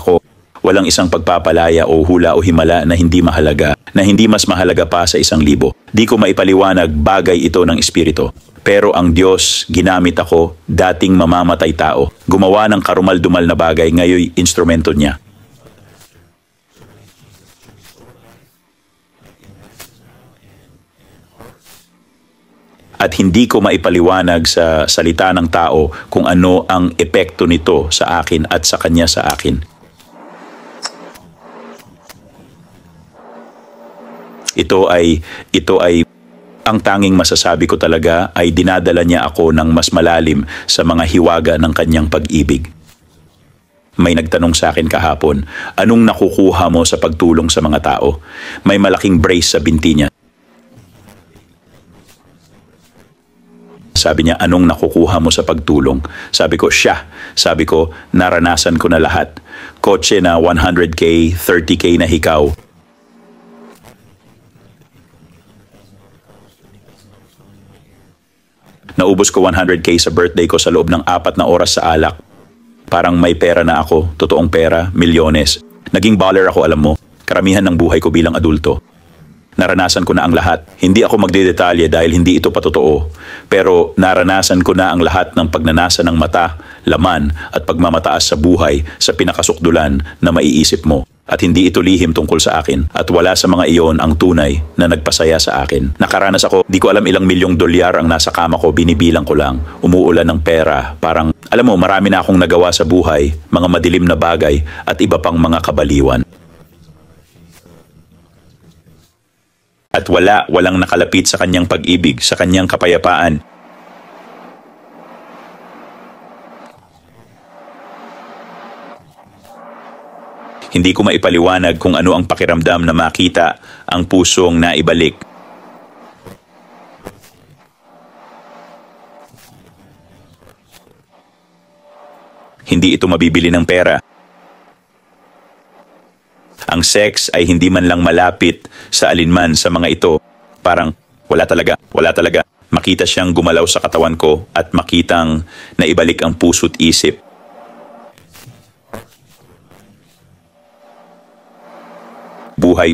walang isang pagpapalaya o hula o himala na hindi mahalaga, na hindi mas mahalaga pa sa 1,000. Di ko maipaliwanag bagay ito ng Espiritu. Pero ang Diyos, ginamit ako, dating mamamatay tao. Gumawa ng karumal-dumal na bagay, ngayon instrumento niya. At hindi ko maipaliwanag sa salita ng tao kung ano ang epekto nito sa akin at sa kanya sa akin. Ito ay ang tanging masasabi ko talaga ay dinadala niya ako ng mas malalim sa mga hiwaga ng kanyang pag-ibig. May nagtanong sa akin kahapon, anong nakukuha mo sa pagtulong sa mga tao? May malaking brace sa binti niya. Sabi niya, anong nakukuha mo sa pagtulong? Sabi ko, Sabi ko, naranasan ko na lahat. Kotse na 100K, 30K na hikaw. Naubos ko 100K sa birthday ko sa loob ng 4 na oras sa alak. Parang may pera na ako, totoong pera, milyones. Naging baller ako, alam mo. Karamihan ng buhay ko bilang adulto. Naranasan ko na ang lahat. Hindi ako magdedetalye dahil hindi ito patotoo. Pero naranasan ko na ang lahat ng pagnanasa ng mata, laman at pagmamataas sa buhay sa pinakasukdulan na maiisip mo. At hindi ito lihim tungkol sa akin. At wala sa mga iyon ang tunay na nagpasaya sa akin. Nakaranas ako, di ko alam ilang milyong dolyar ang nasa kama ko, binibilang ko lang. Umuulan ng pera, parang, alam mo, marami na akong nagawa sa buhay, mga madilim na bagay at iba pang mga kabaliwan. At walang nakalapit sa kanyang pag-ibig, sa kanyang kapayapaan. Hindi ko maipaliwanag kung ano ang pakiramdam na makita ang pusong naibalik. Hindi ito mabibili ng pera. Ang sex ay hindi man lang malapit sa alinman sa mga ito. Parang wala talaga. Makita siyang gumalaw sa katawan ko at makitang naibalik ang puso't isip. buhay.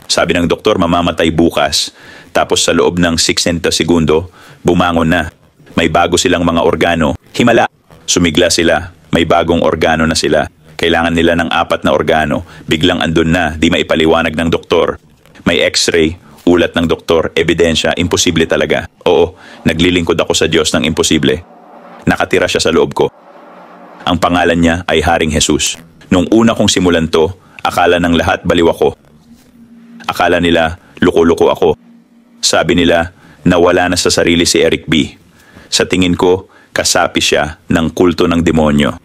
Sabi ng doktor, mamamatay bukas. Tapos sa loob ng 60 segundo, bumangon na. May bago silang mga organo. Himala. Sumigla sila. May bagong organo na sila. Kailangan nila ng 4 na organo. Biglang andun na, di maipaliwanag ng doktor. May x-ray, ulat ng doktor, ebidensya, imposible talaga. Oo, naglilingkod ako sa Diyos ng imposible. Nakatira siya sa loob ko. Ang pangalan niya ay Haring Jesus. Nung una kong simulan to, akala ng lahat baliw ako. Akala nila, luko-luko ako. Sabi nila, nawala na sa sarili si Eric B. Sa tingin ko, kasapi siya ng kulto ng demonyo.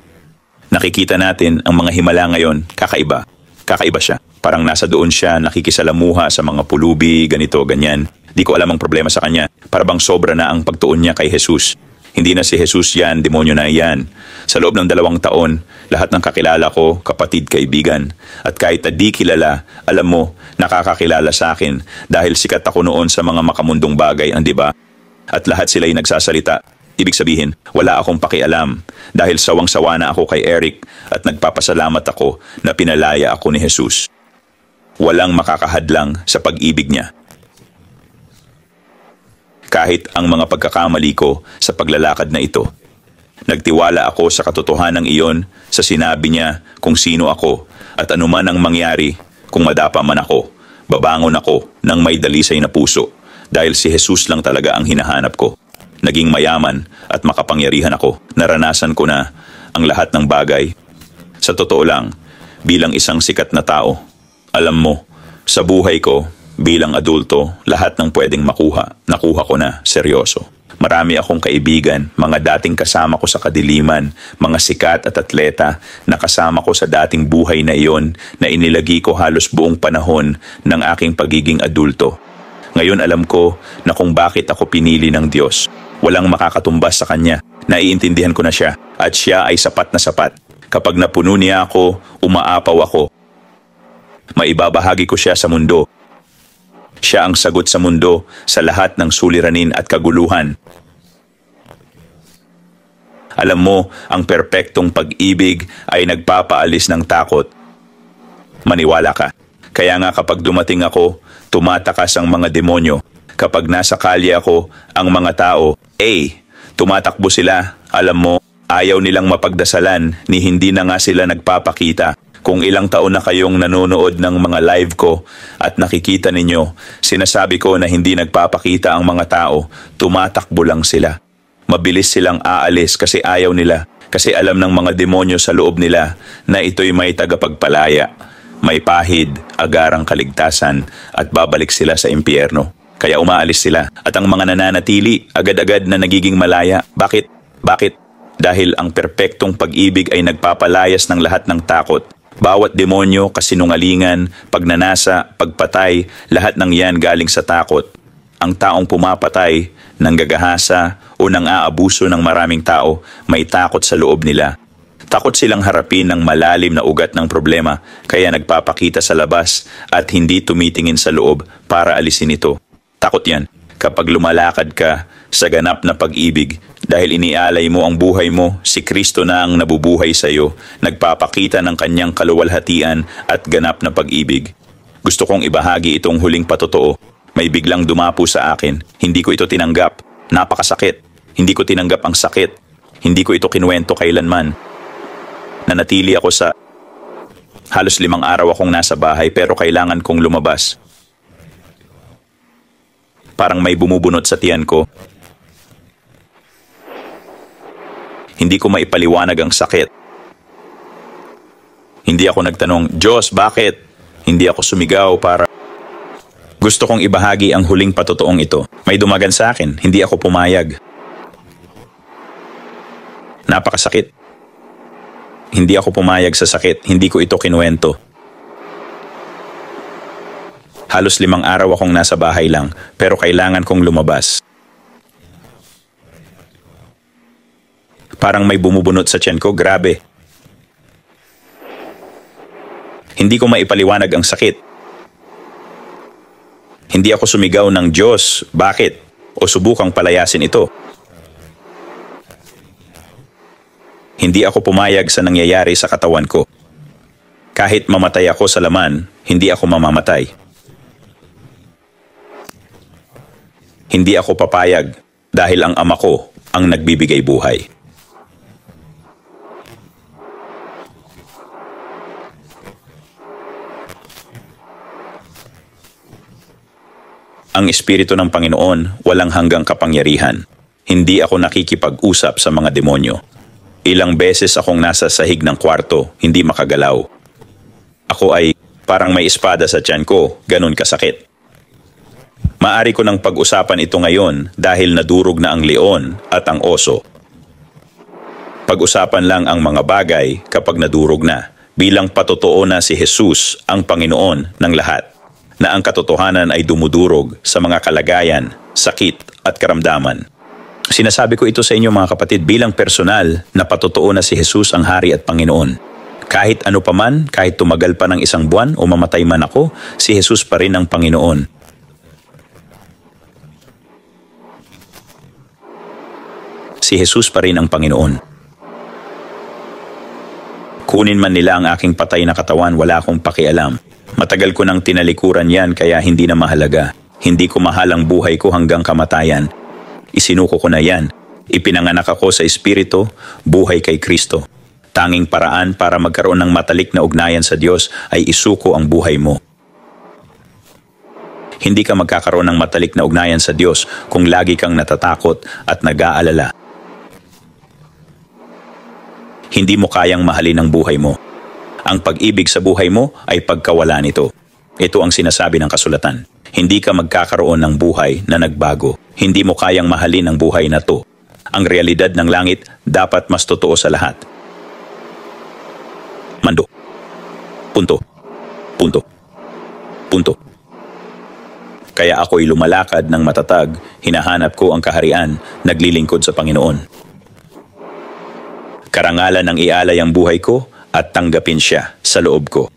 Nakikita natin ang mga himala ngayon, kakaiba. Kakaiba siya. Parang nasa doon siya, nakikisalamuha sa mga pulubi, ganito, ganyan. Di ko alam ang problema sa kanya. Para bang sobra na ang pagtuon niya kay Jesus. Hindi na si Jesus yan, demonyo na yan. Sa loob ng 2 taon, lahat ng kakilala ko, kapatid, kaibigan. At kahit na di kilala, alam mo, nakakakilala sa akin dahil sikat ako noon sa mga makamundong bagay, di ba? At lahat sila'y nagsasalita. Ibig sabihin, wala akong pakialam dahil sawang-sawa na ako kay Eric at nagpapasalamat ako na pinalaya ako ni Jesus. Walang makakahadlang sa pag-ibig niya. Kahit ang mga pagkakamali ko sa paglalakad na ito. Nagtiwala ako sa katotohanan iyon sa sinabi niya kung sino ako at anuman ang mangyari kung madapa man ako, babangon ako ng may dalisay na puso dahil si Jesus lang talaga ang hinahanap ko. Naging mayaman at makapangyarihan ako. Naranasan ko na ang lahat ng bagay. Sa totoo lang, bilang isang sikat na tao, alam mo, sa buhay ko, bilang adulto, lahat ng pwedeng makuha, nakuha ko na, seryoso. Marami akong kaibigan, mga dating kasama ko sa kadiliman, mga sikat at atleta na kasama ko sa dating buhay na iyon na inilagi ko halos buong panahon ng aking pagiging adulto. Ngayon alam ko na kung bakit ako pinili ng Diyos. Walang makakatumbas sa Kanya. Naiintindihan ko na siya at siya ay sapat na sapat. Kapag napuno niya ako, umaapaw ako. Maibabahagi ko siya sa mundo. Siya ang sagot sa mundo sa lahat ng suliranin at kaguluhan. Alam mo, ang perpektong pag-ibig ay nagpapaalis ng takot. Maniwala ka. Kaya nga kapag dumating ako, tumatakas ang mga demonyo. Kapag nasa kalye ako, ang mga tao, tumatakbo sila. Alam mo, ayaw nilang mapagdasalan ni hindi na nga sila nagpapakita. Kung ilang taon na kayong nanonood ng mga live ko at nakikita ninyo, sinasabi ko na hindi nagpapakita ang mga tao, tumatakbo lang sila. Mabilis silang aalis kasi ayaw nila, kasi alam ng mga demonyo sa loob nila na ito'y may tagapagpalaya, may pahid, agarang kaligtasan at babalik sila sa impyerno. Kaya umaalis sila at ang mga nananatili agad-agad na nagiging malaya. Bakit? Dahil ang perpektong pag-ibig ay nagpapalayas ng lahat ng takot. Bawat demonyo, kasinungalingan, pagnanasa, pagpatay, lahat ng yan galing sa takot. Ang taong pumapatay, nanggagahasa o nang-aabuso ng maraming tao, may takot sa loob nila. Takot silang harapin ng malalim na ugat ng problema, kaya nagpapakita sa labas at hindi tumitingin sa loob para alisin ito. Takot yan kapag lumalakad ka sa ganap na pag-ibig. Dahil inialay mo ang buhay mo, si Kristo na ang nabubuhay sa iyo, nagpapakita ng kanyang kaluwalhatian at ganap na pag-ibig. Gusto kong ibahagi itong huling patotoo. May biglang dumapo sa akin. Hindi ko ito tinanggap. Napakasakit. Hindi ko tinanggap ang sakit. Hindi ko ito kinuwento kailanman. Nanatili ako sa halos 5 araw akong nasa bahay pero kailangan kong lumabas. Parang may bumubunot sa tiyan ko. Hindi ko maipaliwanag ang sakit. Hindi ako nagtanong, Diyos, bakit? Hindi ako sumigaw para... Gusto kong ibahagi ang huling patotoong ito. May dumagan sa akin, hindi ako pumayag. Napakasakit. Hindi ako pumayag sa sakit, hindi ko ito kinuwento. Halos 5 araw akong nasa bahay lang, pero kailangan kong lumabas. Parang may bumubunot sa tiyan ko, grabe. Hindi ko maipaliwanag ang sakit. Hindi ako sumigaw ng Diyos, bakit? O subukang palayasin ito. Hindi ako pumayag sa nangyayari sa katawan ko. Kahit mamatay ako sa laman, hindi ako mamamatay. Hindi ako papayag dahil ang Ama ko ang nagbibigay buhay. Ang Espiritu ng Panginoon walang hanggang kapangyarihan. Hindi ako nakikipag-usap sa mga demonyo. Ilang beses akong nasa sahig ng kwarto, hindi makagalaw. Ako ay parang may espada sa tiyan ko, ganun kasakit. Maari ko nang pag-usapan ito ngayon dahil nadurog na ang leon at ang oso. Pag-usapan lang ang mga bagay kapag nadurog na, bilang patotoo na si Jesus ang Panginoon ng lahat, na ang katotohanan ay dumudurog sa mga kalagayan, sakit at karamdaman. Sinasabi ko ito sa inyo mga kapatid bilang personal na patotoo na si Jesus ang Hari at Panginoon. Kahit ano pa man, kahit tumagal pa ng 1 buwan o mamatay man ako, si Jesus pa rin ang Panginoon. Si Jesus pa rin ang Panginoon. Kunin man nila ang aking patay na katawan, wala akong pakialam. Matagal ko nang tinalikuran yan kaya hindi na mahalaga. Hindi ko mahal ang buhay ko hanggang kamatayan. Isinuko ko na yan. Ipinanganak ako sa Espiritu, buhay kay Kristo. Tanging paraan para magkaroon ng matalik na ugnayan sa Diyos ay isuko ang buhay mo. Hindi ka magkakaroon ng matalik na ugnayan sa Diyos kung lagi kang natatakot at nag-aalala. Hindi mo kayang mahalin ang buhay mo. Ang pag-ibig sa buhay mo ay pagkawala nito. Ito ang sinasabi ng kasulatan. Hindi ka magkakaroon ng buhay na nagbago. Hindi mo kayang mahalin ang buhay na to. Ang realidad ng langit dapat mas totoo sa lahat. Mando. Punto. Punto. Punto. Kaya ako'y lumalakad ng matatag, hinahanap ko ang kaharian, naglilingkod sa Panginoon. Karangalan ng ialay ang buhay ko at tanggapin siya sa loob ko.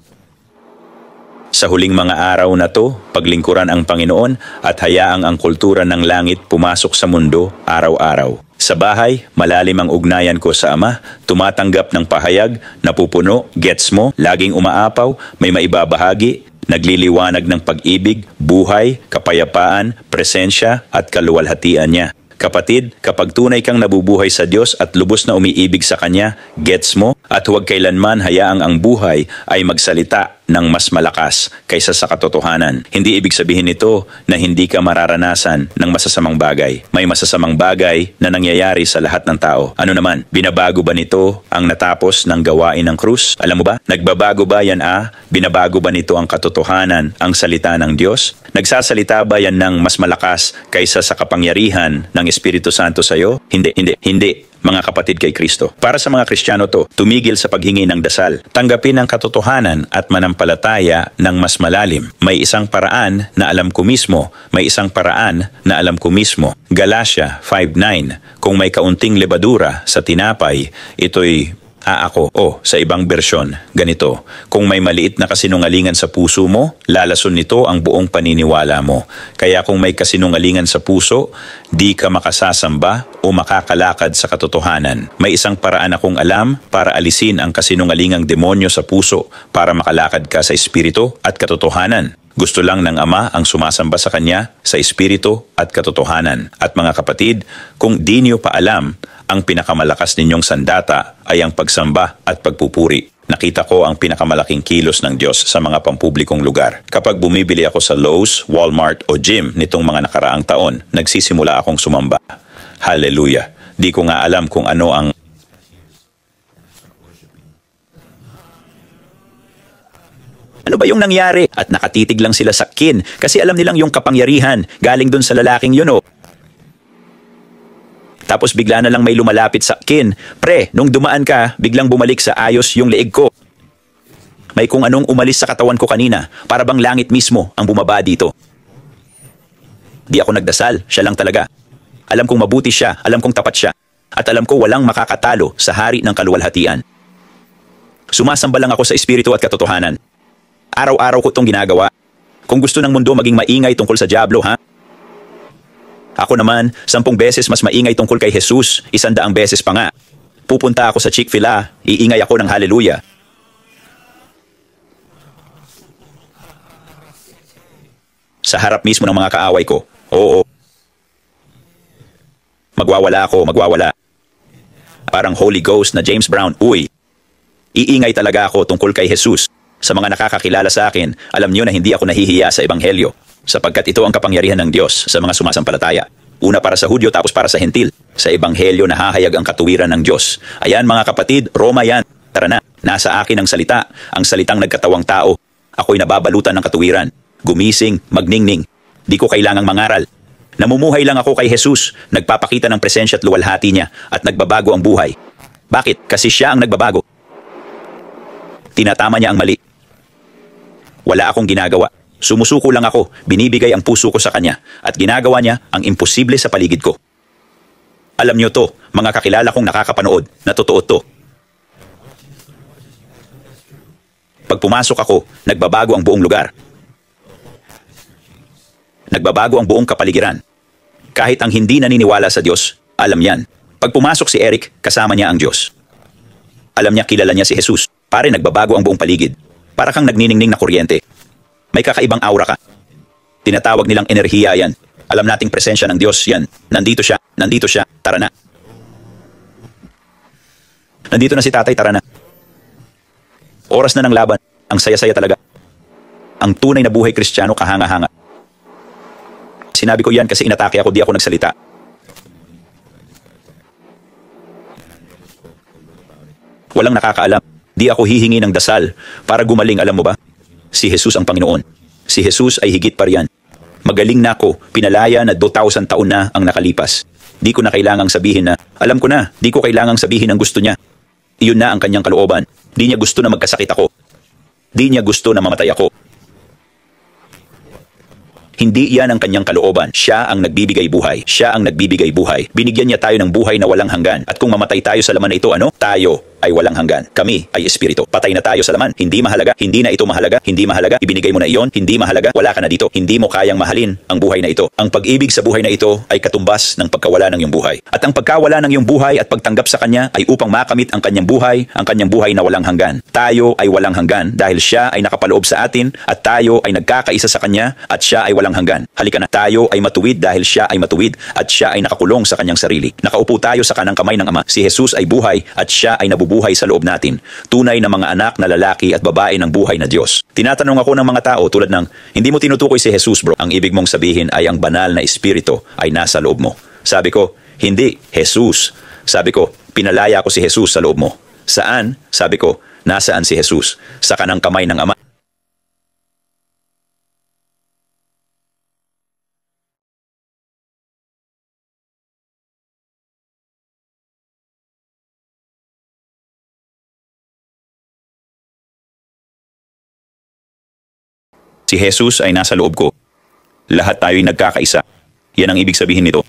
Sa huling mga araw na to, paglingkuran ang Panginoon at hayaang ang kultura ng langit pumasok sa mundo araw-araw. Sa bahay, malalim ang ugnayan ko sa Ama, tumatanggap ng pahayag, napupuno, gets mo, laging umaapaw, may maibabahagi, nagliliwanag ng pag-ibig, buhay, kapayapaan, presensya at kaluwalhatian niya. Kapatid, kapag tunay kang nabubuhay sa Diyos at lubos na umiibig sa Kanya, gets mo, at huwag kailanman hayaang ang buhay ay magsalita ng mas malakas kaysa sa katotohanan. Hindi ibig sabihin nito na hindi ka mararanasan ng masasamang bagay. May masasamang bagay na nangyayari sa lahat ng tao. Ano naman, binabago ba nito ang natapos ng gawain ng krus? Alam mo ba? Nagbabago ba yan Binabago ba nito ang katotohanan, ang salita ng Diyos? Nagsasalita ba yan ng mas malakas kaysa sa kapangyarihan ng Espiritu Santo sa iyo? Hindi. Mga kapatid kay Kristo. Para sa mga Kristiyano to, tumigil sa paghingi ng dasal. Tanggapin ang katotohanan at manampalataya ng mas malalim. May isang paraan na alam ko mismo. Galatia 5:9. Kung may kaunting lebadura sa tinapay, ito'y sa ibang bersyon, ganito. Kung may maliit na kasinungalingan sa puso mo, lalason nito ang buong paniniwala mo. Kaya kung may kasinungalingan sa puso, di ka makasasamba o makakalakad sa katotohanan. May isang paraan akong alam para alisin ang kasinungalingang demonyo sa puso para makalakad ka sa Espiritu at katotohanan. Gusto lang ng Ama ang sumasamba sa Kanya sa Espiritu at katotohanan. At mga kapatid, kung di niyo pa alam, ang pinakamalakas ninyong sandata ay ang pagsamba at pagpupuri. Nakita ko ang pinakamalaking kilos ng Diyos sa mga pampublikong lugar. Kapag bumibili ako sa Lowe's, Walmart o gym nitong mga nakaraang taon, nagsisimula akong sumamba. Hallelujah! Di ko nga alam kung ano ang ano ba yung nangyari? At nakatitig lang sila sa kin kasi alam nilang yung kapangyarihan galing dun sa lalaking yun Tapos bigla na lang may lumalapit sa akin. Pre, nung dumaan ka, biglang bumalik sa ayos yung leeg ko. May kung anong umalis sa katawan ko kanina, para bang langit mismo ang bumaba dito. Di ako nagdasal, siya lang talaga. Alam kong mabuti siya, alam kong tapat siya. At alam ko walang makakatalo sa hari ng kaluwalhatian. Sumasamba lang ako sa Espiritu at katotohanan. Araw-araw ko itong ginagawa. Kung gusto ng mundo maging maingay tungkol sa dyablo, Ako naman, 10 beses mas maingay tungkol kay Jesus, 100 beses pa nga. Pupunta ako sa Chick-fil-A, iingay ako ng hallelujah. Sa harap mismo ng mga kaaway ko. Oo. Magwawala ako, magwawala. Parang Holy Ghost na James Brown. Uy, iingay talaga ako tungkol kay Jesus. Sa mga nakakakilala sa akin, alam niyo na hindi ako nahihiya sa Ebanghelyo, sapagkat ito ang kapangyarihan ng Diyos sa mga sumasampalataya. Una para sa Hudyo, tapos para sa Hentil. Sa Ebanghelyo nahahayag ang katuwiran ng Diyos. Ayan mga kapatid, Roma yan. Tara na, nasa akin ang salita, ang salitang nagkatawang tao. Ako'y nababalutan ng katuwiran. Gumising, magningning. Di ko kailangang mangaral. Namumuhay lang ako kay Jesus, nagpapakita ng presensya at luwalhati niya, at nagbabago ang buhay. Bakit? Kasi siya ang nagbabago. Tinatama niya ang mali. Wala akong ginagawa. Sumusuko lang ako, binibigay ang puso ko sa kanya, at ginagawa niya ang imposible sa paligid ko. Alam niyo to, mga kakilala kong nakakapanood, na totoo to. Pag pumasok ako, nagbabago ang buong lugar. Nagbabago ang buong kapaligiran. Kahit ang hindi naniniwala sa Diyos, alam yan. Pag pumasok si Eric, kasama niya ang Diyos. Alam niya, kilala niya si Jesus. Pare, nagbabago ang buong paligid. Para kang nagniningning na kuryente. May kakaibang aura ka. Tinatawag nilang enerhiya yan. Alam nating presensya ng Diyos yan. Nandito siya, nandito siya, tara na. Nandito na si tatay, tara na. Oras na ng laban. Ang saya-saya talaga. Ang tunay na buhay Kristiyano, kahanga-hanga. Sinabi ko yan kasi inatake ako, di ako nagsalita. Walang nakakaalam. Di ako hihingi ng dasal para gumaling, alam mo ba? Si Jesus ang Panginoon. Si Jesus ay higit pa riyan. Magaling na ako, pinalaya na 2,000 taon na ang nakalipas. Di ko na kailangang sabihin na, alam ko na, di ko kailangang sabihin ang gusto niya. Iyon na ang kanyang kalooban. Di niya gusto na magkasakit ako. Di niya gusto na mamatay ako. Hindi iyan ang kanyang kalooban. Siya ang nagbibigay buhay. Siya ang nagbibigay buhay. Binigyan niya tayo ng buhay na walang hanggan. At kung mamatay tayo sa laman na ito, ano? Tayo ay walang hanggan. Kami ay espiritu. Patay na tayo sa laman. Hindi mahalaga. Hindi na ito mahalaga. Hindi mahalaga. Ibinigay mo na iyon. Hindi mahalaga. Wala ka na dito. Hindi mo kayang mahalin ang buhay na ito. Ang pag-ibig sa buhay na ito ay katumbas ng pagkawala ng iyong buhay. At ang pagkawala ng iyong buhay at pagtanggap sa Kanya ay upang makamit ang kanyang buhay na walang hanggan. Tayo ay walang hanggan dahil siya ay nakapaloob sa atin at tayo ay nagkakaisa sa Kanya at siya ay walang hanggan. Halika na. Tayo ay matuwid dahil siya ay matuwid at siya ay nakakulong sa kanyang sarili. Nakaupo tayo sa kanang kamay ng Ama. Si Jesus ay buhay at siya ay nabubuhay sa loob natin. Tunay na mga anak na lalaki at babae ng buhay na Diyos. Tinatanong ako ng mga tao tulad ng, hindi mo tinutukoy si Jesus, bro. Ang ibig mong sabihin ay ang banal na espiritu ay nasa loob mo. Sabi ko, hindi, Jesus. Sabi ko, pinalaya ko si Jesus sa loob mo. Saan? Sabi ko, nasaan si Jesus? Sa kanang kamay ng Ama. Si Jesus ay nasa loob ko. Lahat tayo ay nagkakaisa. Yan ang ibig sabihin nito.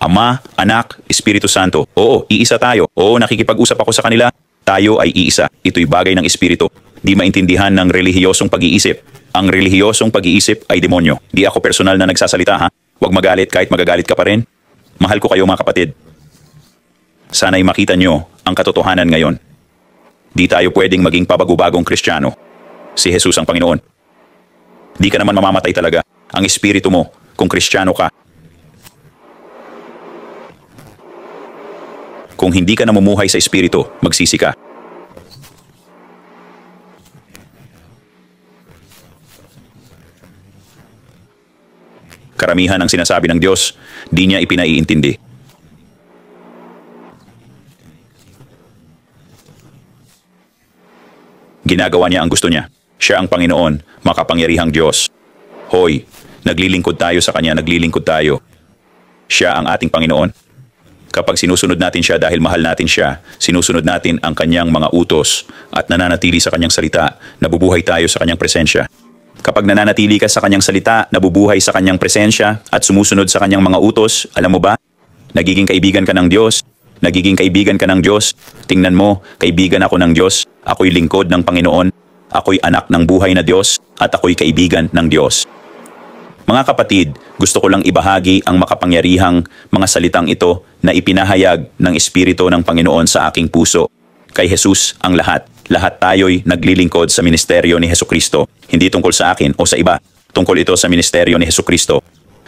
Ama, Anak, Espiritu Santo. Oo, iisa tayo. Oo, nakikipag-usap ako sa kanila. Tayo ay iisa. Ito'y bagay ng Espiritu. Di maintindihan ng relihiyosong pag-iisip. Ang relihiyosong pag-iisip ay demonyo. Di ako personal na nagsasalita, ha? Huwag magalit kahit magagalit ka pa rin. Mahal ko kayo mga kapatid. Sana'y makita nyo ang katotohanan ngayon. Di tayo pwedeng maging pabago-bagong Kristiyano. Si Jesus ang Panginoon. Di ka naman mamamatay talaga. Ang espiritu mo, kung Kristiyano ka. Kung hindi ka namumuhay sa espiritu, magsisi ka. Karamihan ang sinasabi ng Diyos, di niya ipinaiintindi. Ginagawa niya ang gusto niya. Siya ang Panginoon, makapangyarihang Diyos. Hoy, naglilingkod tayo sa Kanya, naglilingkod tayo. Siya ang ating Panginoon. Kapag sinusunod natin siya dahil mahal natin siya, sinusunod natin ang Kanyang mga utos at nananatili sa Kanyang salita, nabubuhay tayo sa Kanyang presensya. Kapag nananatili ka sa Kanyang salita, nabubuhay sa Kanyang presensya at sumusunod sa Kanyang mga utos, alam mo ba? Nagiging kaibigan ka ng Diyos. Nagiging kaibigan ka ng Diyos. Tingnan mo, kaibigan ako ng Diyos. Ako'y lingkod ng Panginoon. Ako'y anak ng buhay na Diyos at ako'y kaibigan ng Diyos. Mga kapatid, gusto ko lang ibahagi ang makapangyarihang mga salitang ito na ipinahayag ng Espiritu ng Panginoon sa aking puso. Kay Jesus ang lahat. Lahat tayo'y naglilingkod sa ministeryo ni Hesukristo. Hindi tungkol sa akin o sa iba. Tungkol ito sa ministeryo ni Hesukristo.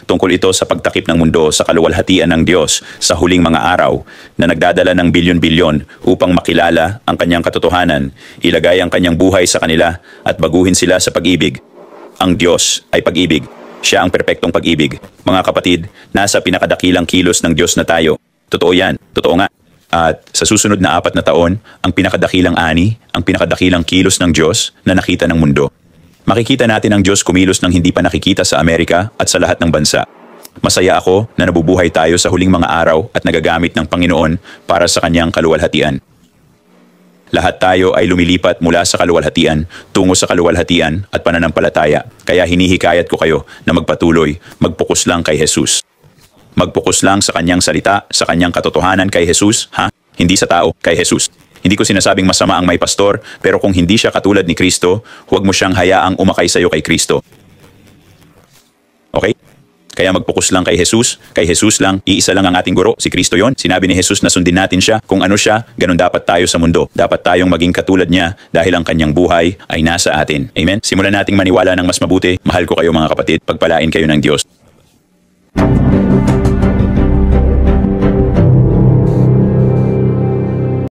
Tungkol ito sa pagtakip ng mundo sa kaluwalhatian ng Diyos sa huling mga araw na nagdadala ng bilyon-bilyon upang makilala ang kanyang katotohanan, ilagay ang kanyang buhay sa kanila at baguhin sila sa pag-ibig. Ang Diyos ay pag-ibig. Siya ang perpektong pag-ibig. Mga kapatid, nasa pinakadakilang kilos ng Diyos na tayo. Totoo yan. Totoo nga. At sa susunod na 4 na taon, ang pinakadakilang ani, ang pinakadakilang kilos ng Diyos na nakita ng mundo. Makikita natin ang Diyos kumilos ng hindi pa nakikita sa Amerika at sa lahat ng bansa. Masaya ako na nabubuhay tayo sa huling mga araw at nagagamit ng Panginoon para sa kanyang kaluwalhatian. Lahat tayo ay lumilipat mula sa kaluwalhatian tungo sa kaluwalhatian at pananampalataya. Kaya hinihikayat ko kayo na magpatuloy, magpokus lang kay Jesus. Magpokus lang sa kanyang salita, sa kanyang katotohanan kay Jesus, ha? Hindi sa tao, kay Jesus. Hindi ko sinasabing masama ang may pastor, pero kung hindi siya katulad ni Kristo, huwag mo siyang hayaang umakay sa iyo kay Kristo. Okay? Kaya magpokus lang kay Jesus lang, iisa lang ang ating guro, si Kristo yon. Sinabi ni Jesus na sundin natin siya, kung ano siya, ganun dapat tayo sa mundo. Dapat tayong maging katulad niya dahil ang kanyang buhay ay nasa atin. Amen? Simulan nating maniwala ng mas mabuti. Mahal ko kayo mga kapatid, pagpalain kayo ng Diyos.